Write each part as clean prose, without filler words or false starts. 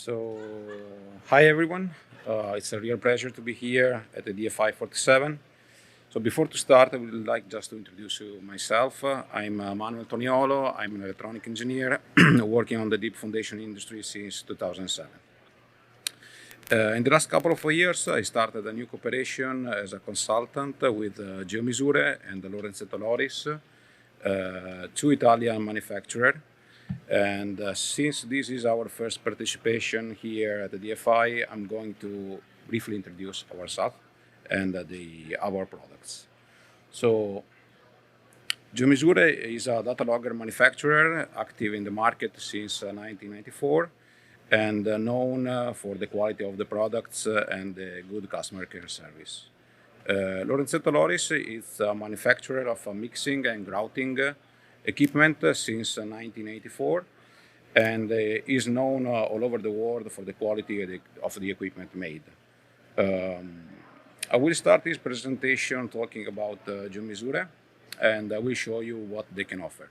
So, hi everyone. It's a real pleasure to be here at the DFI47. So before to start, I would like just to introduce you myself. I'm Manuel Toniolo. I'm an electronic engineer working on the deep foundation industry since 2007. In the last couple of years, I started a new cooperation as a consultant with GeoMisure and Lorenzetto Loris, two Italian manufacturers. And since this is our first participation here at the DFI, I'm going to briefly introduce ourselves and our products. So, GeoMisure is a data logger manufacturer active in the market since 1994 and known for the quality of the products and the good customer care service. Lorenzetto Loris is a manufacturer of mixing and grouting equipment since 1984 and is known all over the world for the quality of the equipment made. I will start this presentation talking about GeoMisure, and I will show you what they can offer.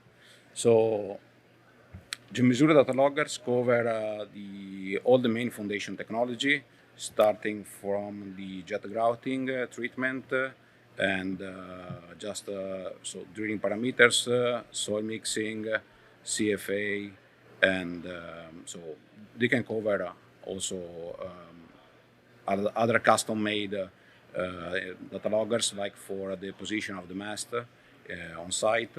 So, GeoMisure data loggers cover all the main foundation technology, starting from the jet grouting treatment and so drilling parameters, soil mixing, CFA, and so they can cover also other custom-made data loggers, like for the position of the mast on site.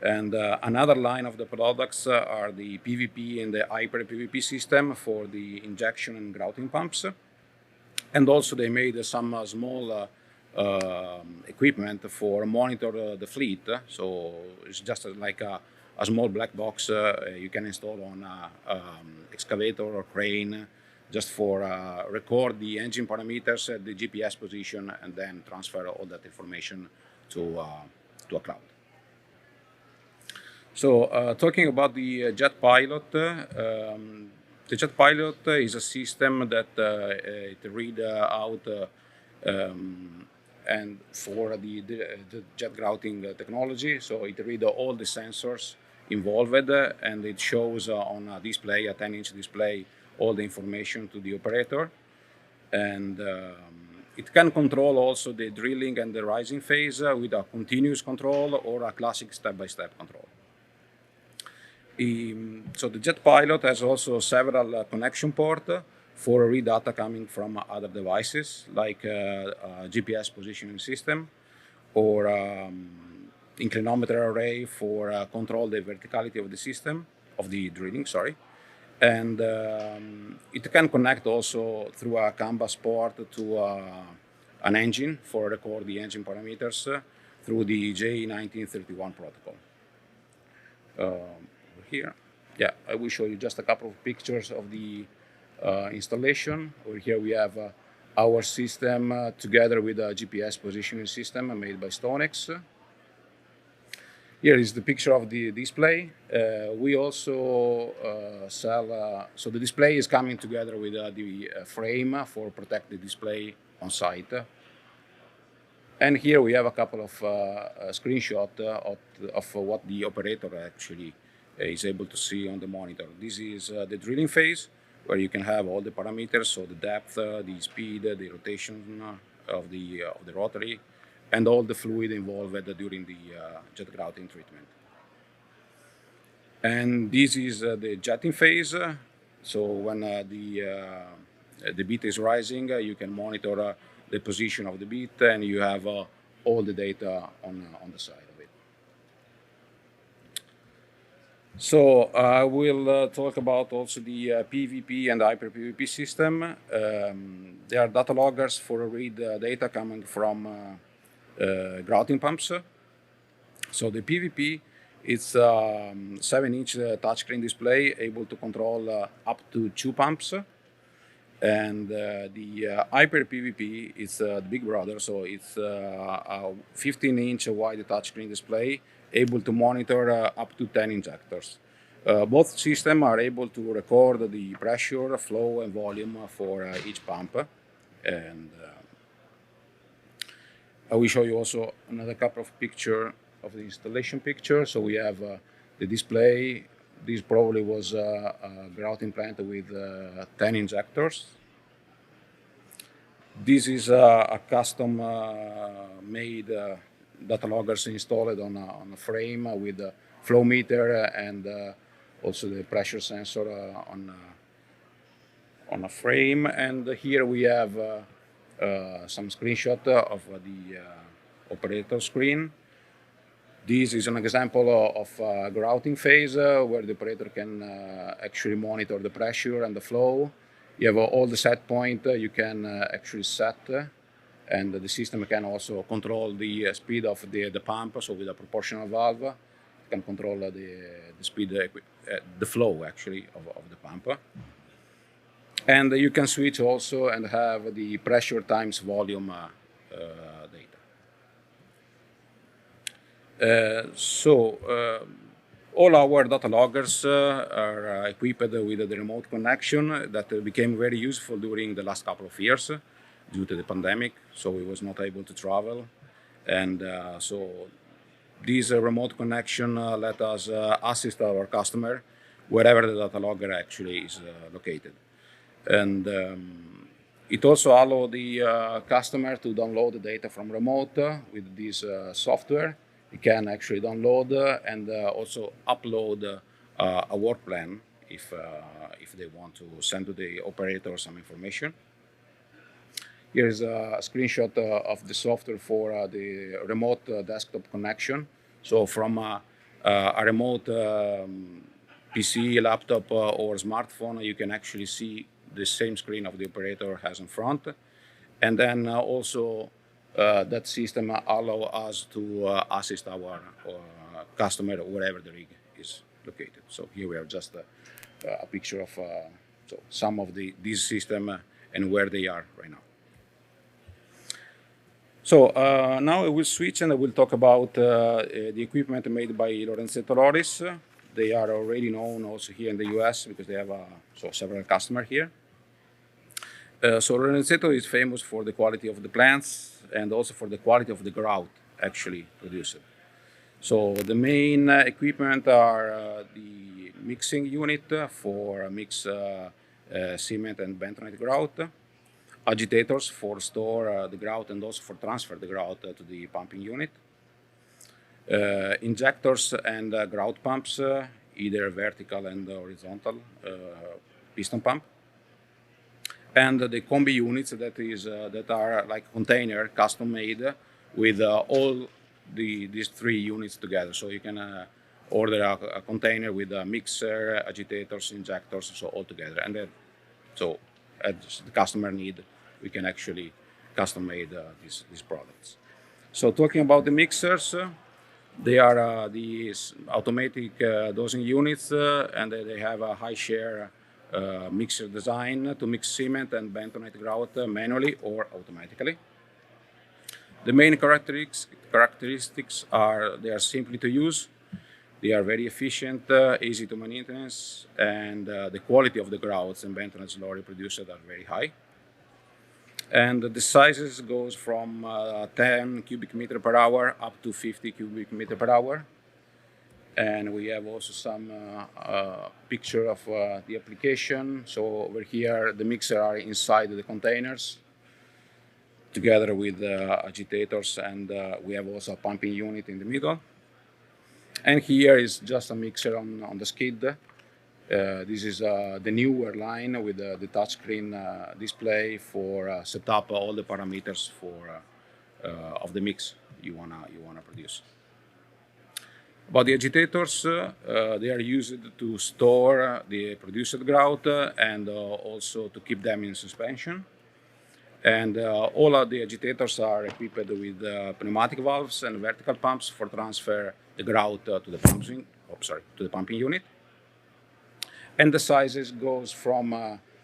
And another line of the products are the PVP and the hyper PVP system for the injection and grouting pumps. And also they made some small equipment for monitor the fleet. So it's just like a small black box you can install on an excavator or crane just for record the engine parameters, the GPS position, and then transfer all that information to a cloud. So talking about the Jet Pilot, the Jet Pilot is a system that it read out and for the jet grouting technology. So it read all the sensors involved and it shows on a display, a 10-inch display, all the information to the operator. And it can control also the drilling and the rising phase with a continuous control or a classic step-by-step control. So the Jet Pilot has also several connection ports for read data coming from other devices, like a GPS positioning system or inclinometer array for control the verticality of the system, of the drilling, sorry. And it can connect also through a CAN bus port to an engine for record the engine parameters through the J1931 protocol. Here, yeah, I will show you just a couple of pictures of the installation. Over here we have our system together with a GPS positioning system made by Stonex. Here is the picture of the display. We also sell, so the display is coming together with the frame for protect the display on site. And here we have a couple of screenshots of what the operator actually is able to see on the monitor. This is the drilling phase, where you can have all the parameters, so the depth, the speed, the rotation of the rotary, and all the fluid involved during the jet grouting treatment. And this is the jetting phase. So when the beat is rising, you can monitor the position of the beat, and you have all the data on the side of it. So I will talk about also the PVP and hyper PVP system. They are data loggers for read data coming from grouting pumps. So the PVP is a 7-inch touchscreen display able to control up to 2 pumps. And the hyper PVP is the big brother, so it's a 15-inch wide touchscreen display able to monitor up to 10 injectors. Both systems are able to record the pressure, flow, and volume for each pump. And I will show you also another couple of pictures of the installation picture. So we have the display This probably was a grouting plant with 10 injectors. This is a custom made data loggers installed on a frame with a flow meter and also the pressure sensor on a frame. And here we have some screenshot of the operator screen. This is an example of a grouting phase where the operator can actually monitor the pressure and the flow. You have all the set point you can actually set, and the system can also control the speed of the pump. So with a proportional valve, you can control the speed, the flow actually of the pump. And you can switch also and have the pressure times volume data. All our data loggers are equipped with the remote connection that became very useful during the last couple of years due to the pandemic, so we was not able to travel. And so this remote connection let us assist our customer wherever the data logger actually is located. And it also allows the customer to download the data from remote with this software. You can actually download and also upload a work plan if they want to send to the operator some information. Here's a screenshot of the software for the remote desktop connection. So from a remote PC, laptop, or smartphone, you can actually see the same screen of the operator has in front. And then also that system allows us to assist our customer wherever the rig is located. So here we have just a picture of some of this system and where they are right now. So now I will switch and I will talk about the equipment made by Lorenzetto Loris. They are already known also here in the US because they have several customers here. So Lorenzetto is famous for the quality of the plants and also for the quality of the grout actually produced. So the main equipment are the mixing unit for mix cement and bentonite grout, agitators for store the grout and also for transfer the grout to the pumping unit, injectors and grout pumps, either vertical and horizontal piston pump, and the combi units that are like container custom made with all these three units together. So you can order a container with a mixer, agitators, injectors, so all together. And then, so as the customer need, we can actually custom made these products. So talking about the mixers, they are these automatic dosing units, and they have a high share mixer design to mix cement and bentonite grout manually or automatically. The main characteristics are they are simply to use, they are very efficient, easy to maintenance, and the quality of the grouts and bentonite slurry produced are very high. And the sizes goes from 10 cubic meter per hour up to 50 cubic meter per hour. And we have also some picture of the application. So over here, the mixer are inside the containers together with agitators, and we have also a pumping unit in the middle. And here is just a mixer on the skid. This is the newer line with the touchscreen display for set up all the parameters for of the mix you wanna produce. About the agitators, they are used to store the produced grout and also to keep them in suspension. And all of the agitators are equipped with pneumatic valves and vertical pumps for transfer the grout to the pumping unit. And the sizes goes from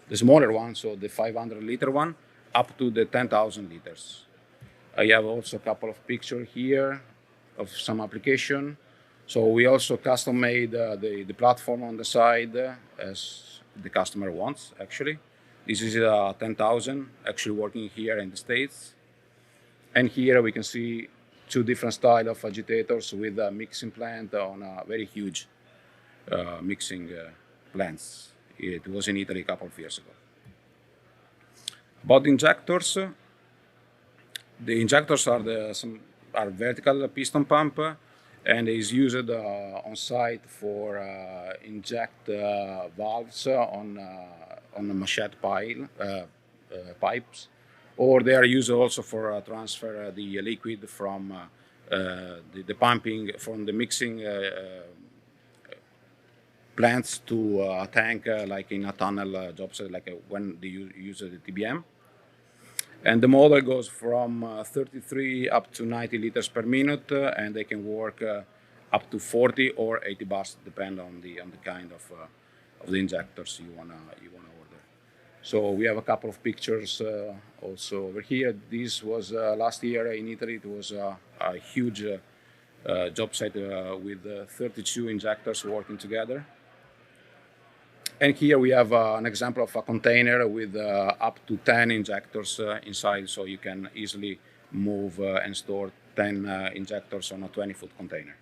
the smaller one, so the 500 liter one, up to the 10,000 liters. I have also a couple of pictures here of some application. So we also custom made the platform on the side as the customer wants, actually. This is 10,000 actually working here in the States. And here we can see two different styles of agitators with a mixing plant on a very huge mixing plants. It was in Italy a couple of years ago. About the injectors are vertical piston pump, and is used on site for inject valves on machete pipes, or they are used also for transfer the liquid from the pumping from the mixing plants to a tank, like in a tunnel jobs, like when they use the TBM. And the model goes from 33 up to 90 liters per minute, and they can work up to 40 or 80 bars, depend on the kind of the injectors you wanna order. So we have a couple of pictures also over here. This was last year in Italy. It was a huge job site with 32 injectors working together. And here we have an example of a container with up to 10 injectors inside, so you can easily move and store 10 injectors on a 20-foot container.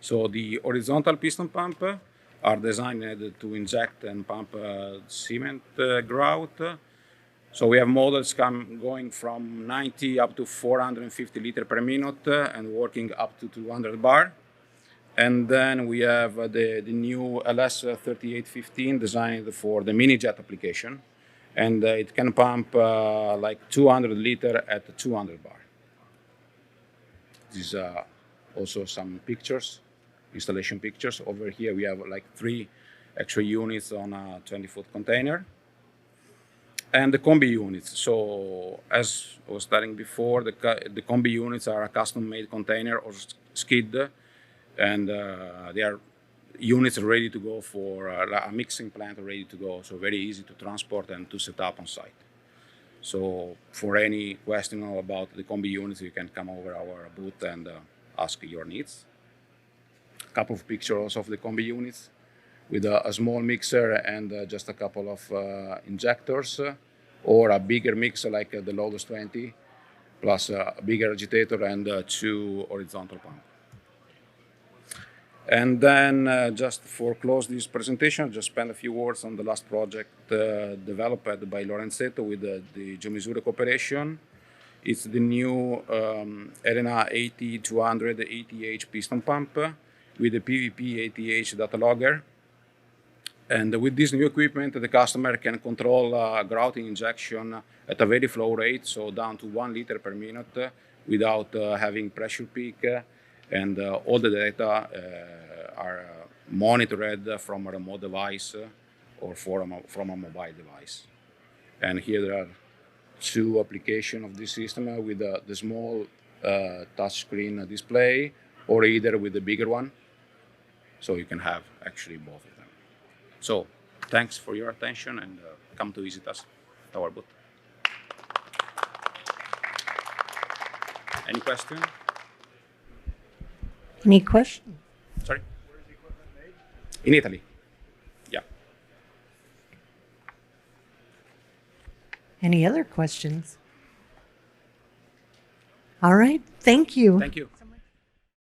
So the horizontal piston pump are designed to inject and pump cement grout. So we have models going from 90 up to 450 liters per minute and working up to 200 bar. And then we have the new LS3815 designed for the mini jet application. And it can pump like 200 liter at 200 bar. These are also some pictures, installation pictures. Over here we have like 3 extra units on a 20-foot container. And the combi units. So as I was telling before, the combi units are a custom-made container or skid. And they are units ready to go for a mixing plant ready to go, so very easy to transport and to set up on site. So for any question about the combi units, you can come over our booth and ask your needs. A couple of pictures of the combi units with a small mixer and just a couple of injectors, or a bigger mixer like the Lotus 20, plus a bigger agitator and 2 horizontal pumps. And then just for close this presentation, just spend a few words on the last project developed by Lorenzetto with the GeoMisure cooperation. It's the new Elena 8200 ATH piston pump with the PVP ATH datalogger. And with this new equipment, the customer can control grouting injection at a very low rate, so down to 1 liter per minute without having pressure peak. And all the data are monitored from a remote device or from a mobile device. And here there are 2 applications of this system with the small touchscreen display, or either with the bigger one. So you can have actually both of them. So thanks for your attention, and come to visit us at our booth. Any question? Any questions? Sorry? Where is the equipment made? In Italy. Yeah. Any other questions? All right. Thank you. Thank you.